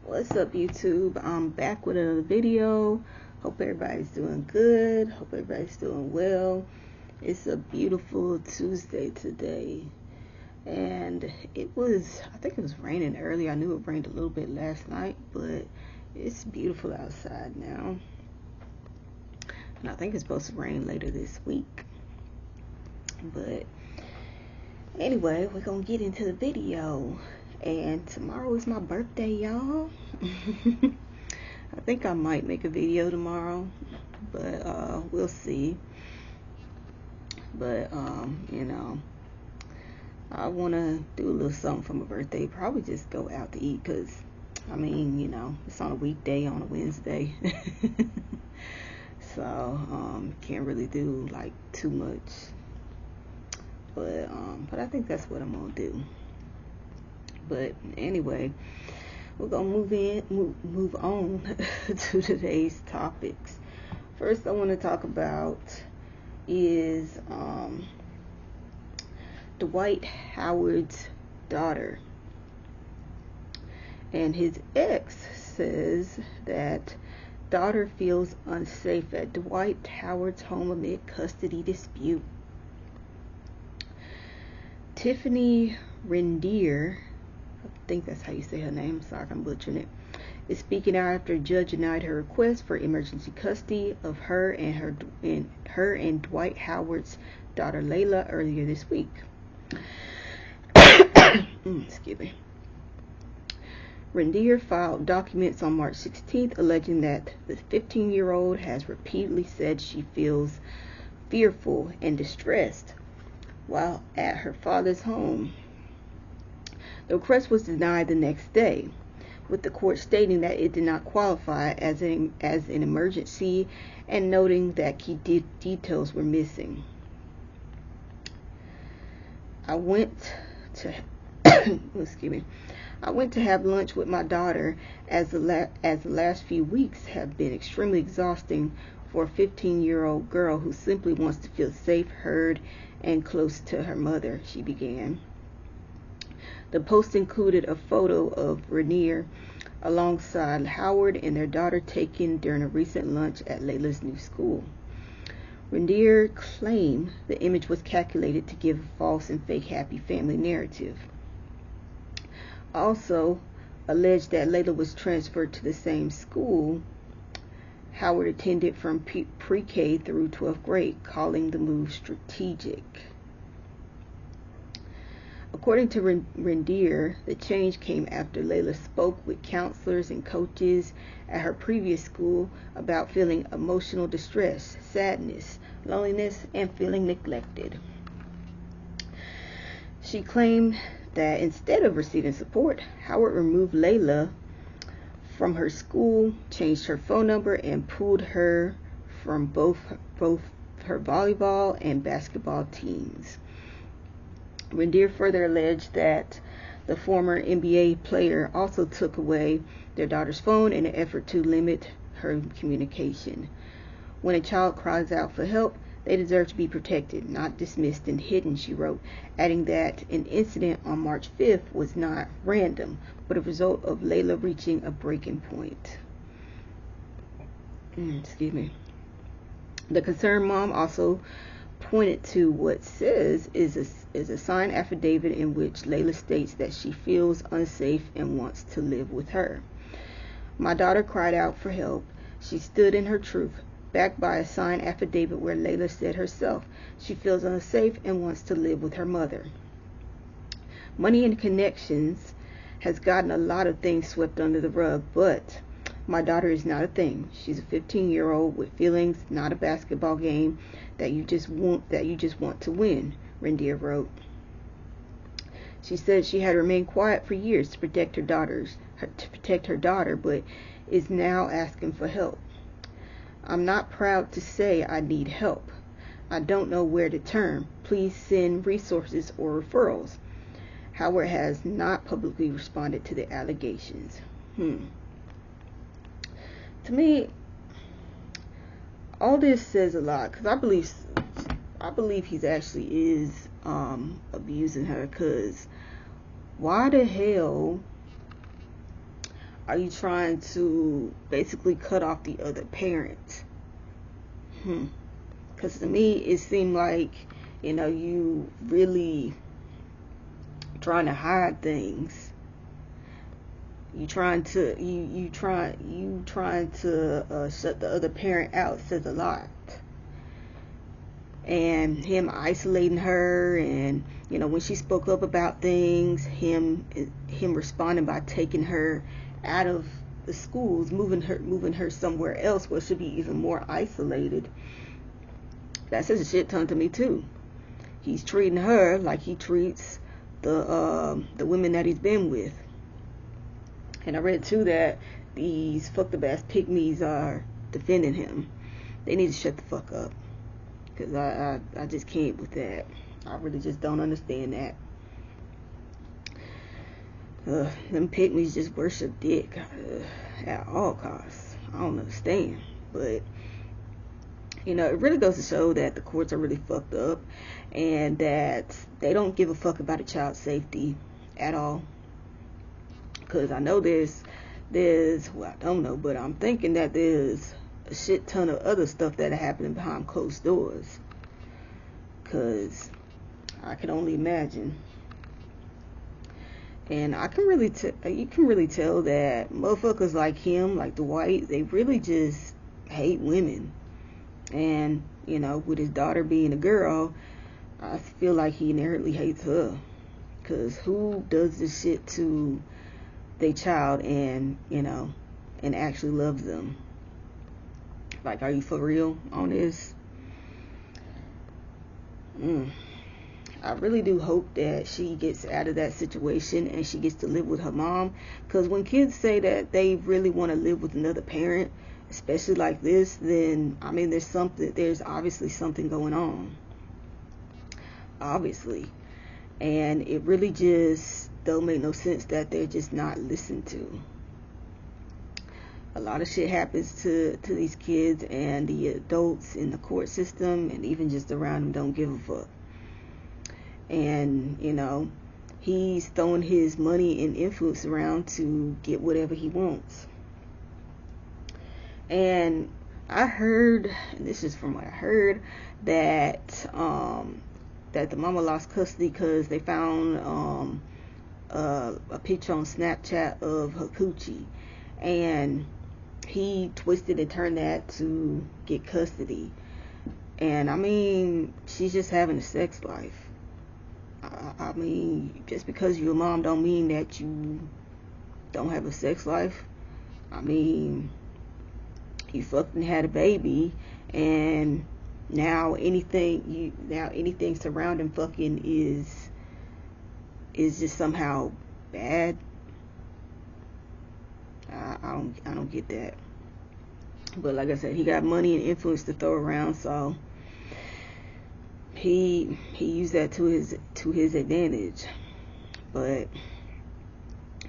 What's up, YouTube? I'm back with another video. Hope everybody's doing good. Hope everybody's doing well. It's a beautiful Tuesday today, and I think it was raining earlier. I knew it rained a little bit last night, but it's beautiful outside now, and I think it's supposed to rain later this week. But anyway, we're gonna get into the video. And tomorrow is my birthday, y'all. I think I might make a video tomorrow, but we'll see. But I want to do a little something for my birthday. Probably just go out to eat, because it's on a weekday, on a Wednesday. So can't really do like too much, but I think that's what I'm gonna do. But anyway, we're gonna move on to today's topics. First, I want to talk about is Dwight Howard's daughter, and his ex says that daughter feels unsafe at Dwight Howard's home amid custody dispute. Tiffany Rendier, I think that's how you say her name, sorry if I'm butchering it, is speaking out after a judge denied her request for emergency custody of her and Dwight Howard's daughter Layla earlier this week. Excuse me. Rendier filed documents on March 16th alleging that the 15-year-old has repeatedly said she feels fearful and distressed while at her father's home. The request was denied the next day, with the court stating that it did not qualify as an emergency and noting that key details were missing. I went to have lunch with my daughter as the last few weeks have been extremely exhausting for a 15-year-old girl who simply wants to feel safe, heard, and close to her mother, she began. The post included a photo of Rendier alongside Howard and their daughter taken during a recent lunch at Layla's new school. Rendier claimed the image was calculated to give a false and fake happy family narrative. Also alleged that Layla was transferred to the same school Howard attended from pre-K through 12th grade, calling the move strategic. According to Rendier, the change came after Layla spoke with counselors and coaches at her previous school about feeling emotional distress, sadness, loneliness, and feeling neglected. She claimed that instead of receiving support, Howard removed Layla from her school, changed her phone number, and pulled her from both her volleyball and basketball teams. Rendier further alleged that the former NBA player also took away their daughter's phone in an effort to limit her communication. When a child cries out for help, they deserve to be protected, not dismissed and hidden, she wrote, adding that an incident on March 5th was not random, but a result of Layla reaching a breaking point. Excuse me. The concerned mom also pointed to what says is a signed affidavit in which Layla states that she feels unsafe and wants to live with her. My daughter cried out for help. She stood in her truth, backed by a signed affidavit where Layla said herself she feels unsafe and wants to live with her mother. Money and connections has gotten a lot of things swept under the rug, but my daughter is not a thing. She's a 15-year-old with feelings, not a basketball game that you just want to win, Rendier wrote. She said she had remained quiet for years to protect her daughter, but is now asking for help. I'm not proud to say I need help. I don't know where to turn. Please send resources or referrals. Howard has not publicly responded to the allegations. To me, all this says a lot, because I believe he's actually is abusing her, because why the hell are you trying to basically cut off the other parent? Because to me, it seemed like, you really trying to hide things. You trying to shut the other parent out says a lot. And him isolating her, and when she spoke up about things, him responding by taking her out of the schools, moving her somewhere else where she'll be even more isolated. That says a shit ton to me too. He's treating her like he treats the women that he's been with. And I read too that these fucked up ass pygmies are defending him. They need to shut the fuck up, because I just can't with that. I really just don't understand that. Them pygmies just worship dick at all costs. I don't understand. But it really goes to show that the courts are really fucked up, and that they don't give a fuck about a child's safety at all. Because I know there's well, I don't know, but I'm thinking that there's a shit ton of other stuff that are happening behind closed doors. Because I can only imagine. And I can really you can really tell that motherfuckers like him, like Dwight, they really just hate women. And with his daughter being a girl, I feel like he inherently hates her. Because who does this shit to their child and and actually loves them? Like, are you for real on this? I really do hope that she gets out of that situation and she gets to live with her mom. Because when kids say that they really want to live with another parent, especially like this, then there's obviously something going on. Obviously. And it really just don't make no sense that they're just not listened to. A lot of shit happens to these kids, and the adults in the court system and even just around them don't give a fuck. And he's throwing his money and influence around to get whatever he wants. And I heard, and this is from what I heard, that the mama lost custody because they found a picture on Snapchat of her coochie, and he twisted and turned that to get custody. And she's just having a sex life. Just because you're a mom don't mean that you don't have a sex life. You fucked and had a baby, and now anything surrounding fucking is just somehow bad. I don't get that. But like I said, he got money and influence to throw around, so he used that to his advantage. But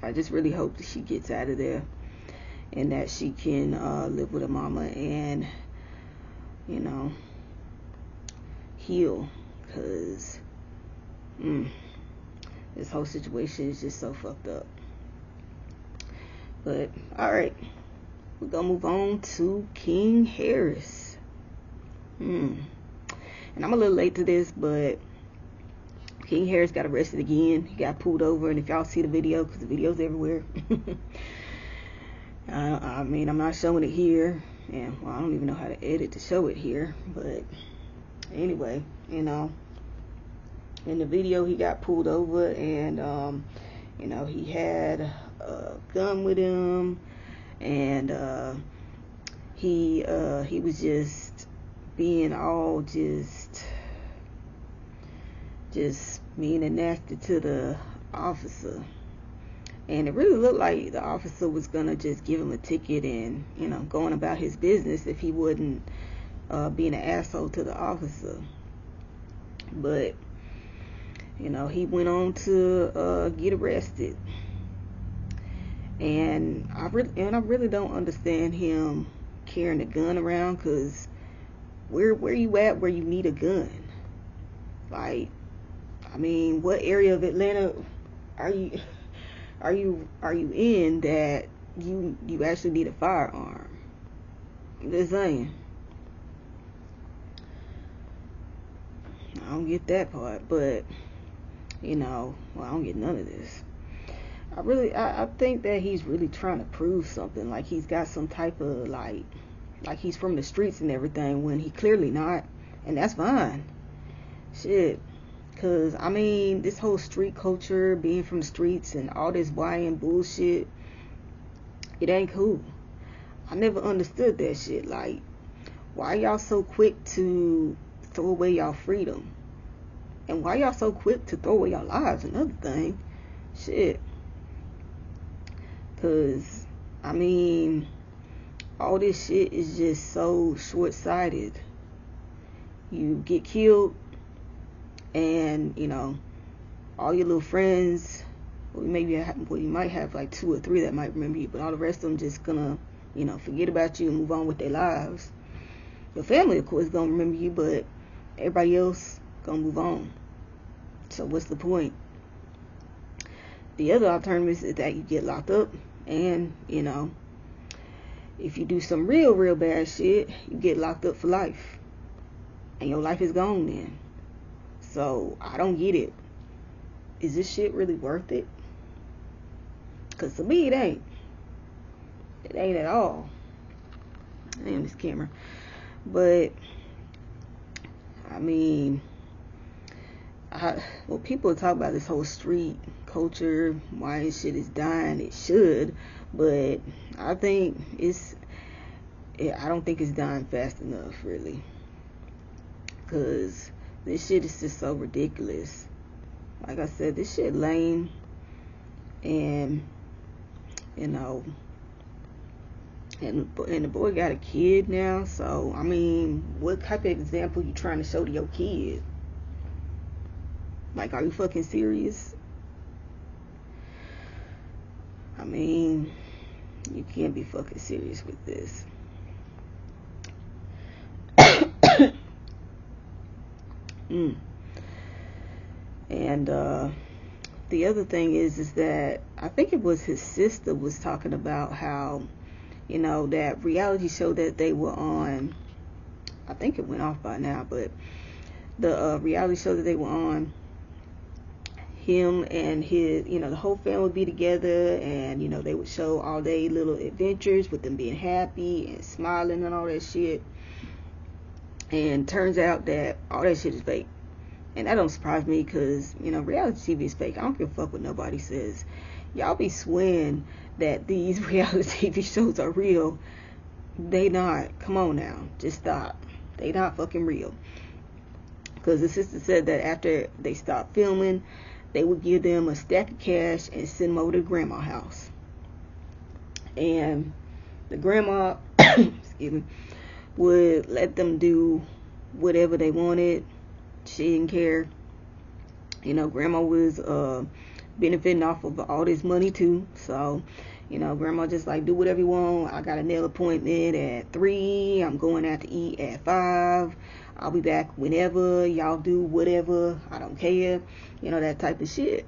I just really hope that she gets out of there and that she can live with her mama and heal, because this whole situation is just so fucked up. But alright, we're gonna move on to King Harris. And I'm a little late to this, but King Harris got arrested again. He got pulled over, and if y'all see the video, because the video's everywhere, I'm not showing it here, and I don't even know how to edit to show it here, but anyway, in the video he got pulled over, and he had a gun with him, and he was just being all just mean and nasty to the officer. And it really looked like the officer was gonna just give him a ticket and going about his business if he wouldn't being an asshole to the officer. But he went on to get arrested, and I really don't understand him carrying a gun around, because where you at where you need a gun? Like, what area of Atlanta are you in that you actually need a firearm. I'm just saying. I don't get that part, but I don't get none of this. I think that he's really trying to prove something, like he's got some type of like he's from the streets and everything, when he clearly not, and that's fine. Shit. Cause this whole street culture, being from the streets and all this YN bullshit, it ain't cool. I never understood that shit. Like, why y'all so quick to throw away y'all freedom? And why y'all so quick to throw away y'all lives? Another thing. Shit. Cause, all this shit is just so short-sighted. You get killed, and, all your little friends, you might have like 2 or 3 that might remember you, but all the rest of them just gonna, forget about you and move on with their lives. Your family, of course, gonna remember you, but everybody else gonna move on. So what's the point? The other alternative is that you get locked up, and, if you do some real bad shit, you get locked up for life. And your life is gone then. So, I don't get it. Is this shit really worth it? Because to me, it ain't. It ain't at all. Damn, this camera. But, people talk about this whole street culture, why this shit is dying. It should, but I think I don't think it's dying fast enough, really. Because this shit is just so ridiculous. Like I said, this shit lame. And, and the boy got a kid now. So, what type of example you trying to show to your kid? Like, are you fucking serious? You can't be fucking serious with this. And the other thing is that I think it was his sister was talking about how, that reality show that they were on, I think it went off by now, but the reality show that they were on, him and his, the whole family would be together, and, they would show all day little adventures with them being happy and smiling and all that shit. And turns out that all that shit is fake. And that don't surprise me, because, reality TV is fake. I don't give a fuck what nobody says. Y'all be swearing that these reality TV shows are real. They not. Come on now. Just stop. They not fucking real. Because the sister said that after they stopped filming, they would give them a stack of cash and send them over to the grandma's house. And the grandma, excuse me, would let them do whatever they wanted. She didn't care. Grandma was benefiting off of all this money too. So, grandma just like, do whatever you want. I got a nail appointment at 3. I'm going out to eat at 5. I'll be back whenever. Y'all do whatever. I don't care. That type of shit.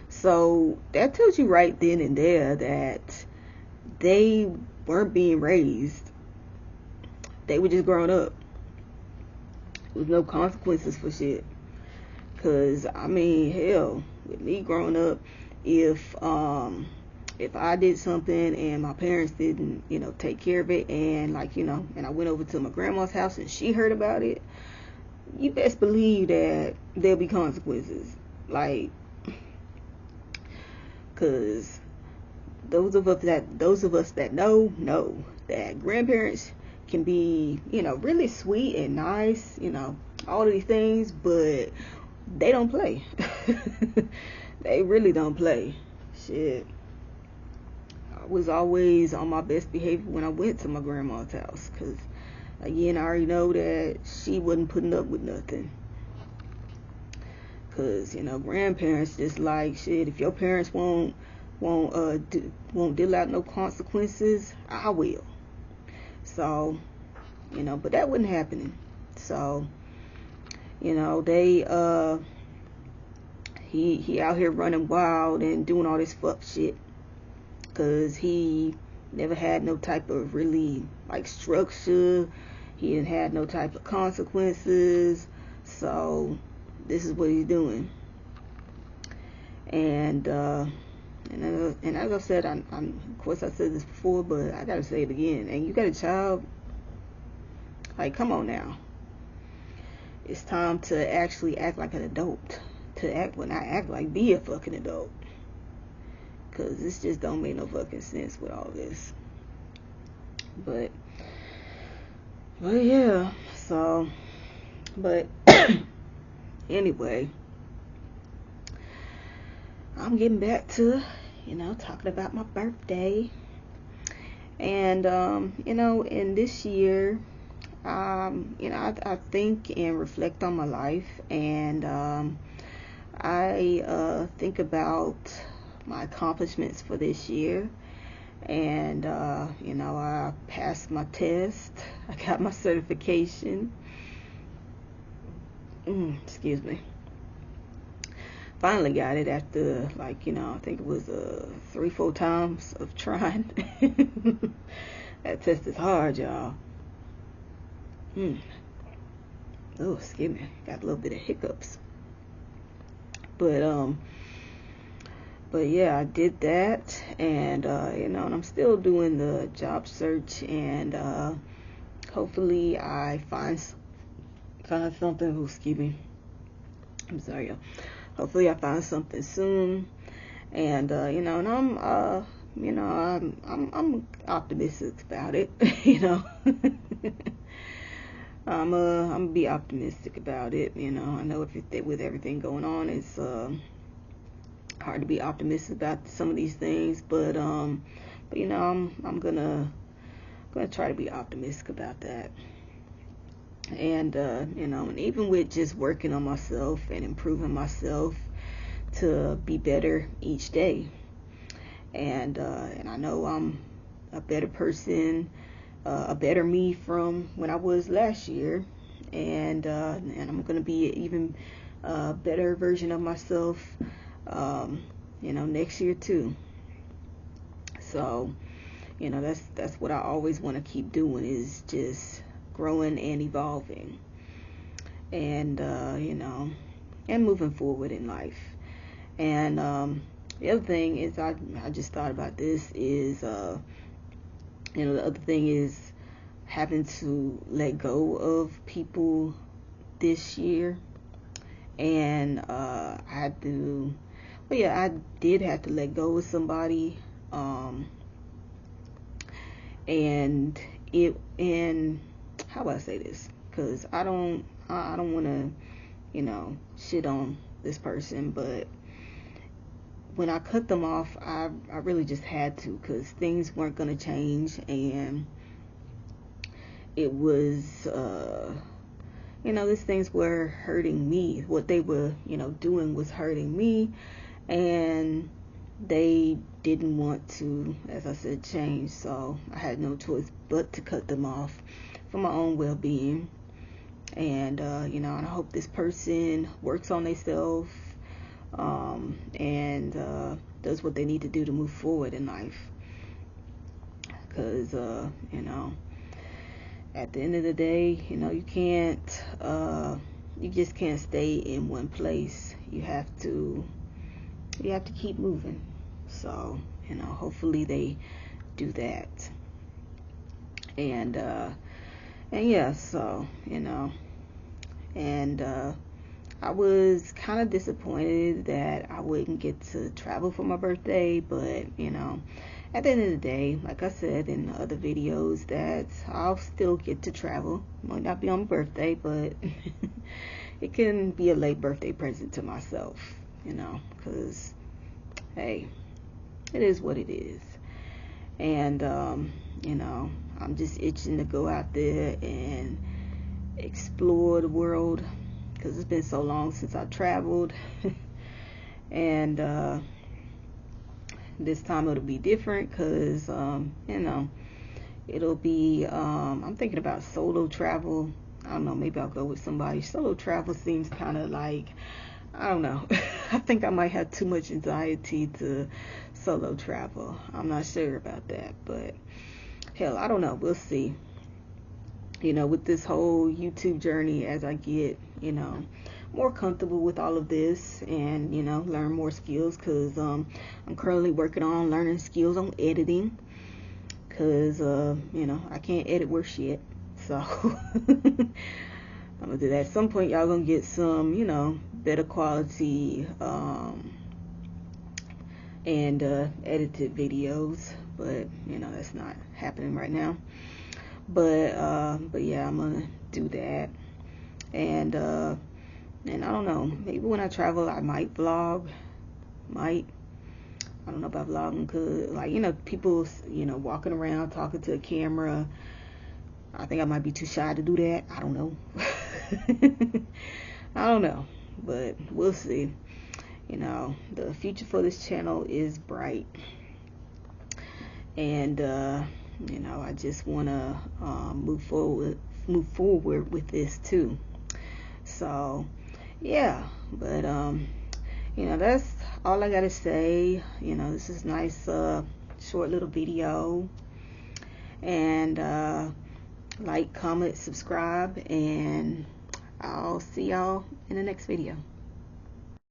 So that tells you right then and there that they weren't being raised. They were just growing up. With no consequences for shit. Cause hell, with me growing up, if I did something and my parents didn't, take care of it, and and I went over to my grandma's house and she heard about it, you best believe that there'll be consequences. Like, cause those of us that know that grandparents can be, really sweet and nice, all of these things, but they don't play. They really don't play. Shit. I was always on my best behavior when I went to my grandma's house, because, again, I already know that she wasn't putting up with nothing. Because, grandparents just like, shit, if your parents won't deal out no consequences, I will. So, but that wasn't happening. So, they, he out here running wild and doing all this fuck shit. because he never had no type of really like structure. He didn't have no type of consequences. So this is what he's doing. And as I said, I'm of course I said this before, but I gotta say it again. And you got a child, like, come on now. It's time to actually act like an adult. To act, when I act like, be a fucking adult. Because this just don't make no fucking sense with all this. But yeah, so, but anyway, I'm getting back to, talking about my birthday. And, in this year, I think and reflect on my life, and I think about my accomplishments for this year. And I passed my test. I got my certification. Excuse me. Finally got it after, I think it was 3-4 times of trying. That test is hard, y'all. Oh, excuse me. Got a little bit of hiccups. But yeah, I did that, and and I'm still doing the job search, and hopefully I find something. Oh, excuse me. I'm sorry, y'all. Hopefully I find something soon, and and I'm optimistic about it. I'm gonna be optimistic about it. I know with everything going on, it's hard to be optimistic about some of these things, but I'm gonna try to be optimistic about that. And and even with just working on myself and improving myself to be better each day, and I know I'm a better person, a better me from when I was last year, and I'm gonna be an even better version of myself next year too. So that's what I always want to keep doing, is just growing and evolving, and and moving forward in life. And the other thing is, I just thought about this, is the other thing is having to let go of people this year. And I did have to let go of somebody, and how do I say this? Because I don't want to, shit on this person, but when I cut them off, I really just had to, because things weren't going to change, and it was, these things were hurting me. What they were, doing was hurting me, and they didn't want to, as I said, change. So I had no choice but to cut them off for my own well-being. And and I hope this person works on themselves, and does what they need to do to move forward in life. Because at the end of the day, you just can't stay in one place. You have to keep moving. So hopefully they do that. And yeah, so and I was kind of disappointed that I wouldn't get to travel for my birthday, but at the end of the day, like I said in the other videos, that I'll still get to travel. Might not be on my birthday, but it can be a late birthday present to myself, because hey, it is what it is. And I'm just itching to go out there and explore the world, because it's been so long since I traveled. And this time it'll be different, because it'll be I'm thinking about solo travel. I don't know, maybe I'll go with somebody. Solo travel seems kind of like, I don't know. I think I might have too much anxiety to solo travel. I'm not sure about that, but hell, I don't know. We'll see. With this whole YouTube journey, as I get, more comfortable with all of this and, learn more skills, because I'm currently working on learning skills on editing, because, I can't edit worth shit. So I'm gonna do that. At some point, y'all gonna get some, better quality and edited videos, but that's not happening right now. But yeah, I'm gonna do that, and I don't know. Maybe when I travel, I might vlog. I don't know about vlogging, cause people, walking around talking to a camera. I think I might be too shy to do that. I don't know. I don't know, but we'll see. The future for this channel is bright, and I just want to move forward with this too. So yeah, but that's all I gotta say. This is nice short little video, and like, comment, subscribe, and I'll see y'all in the next video.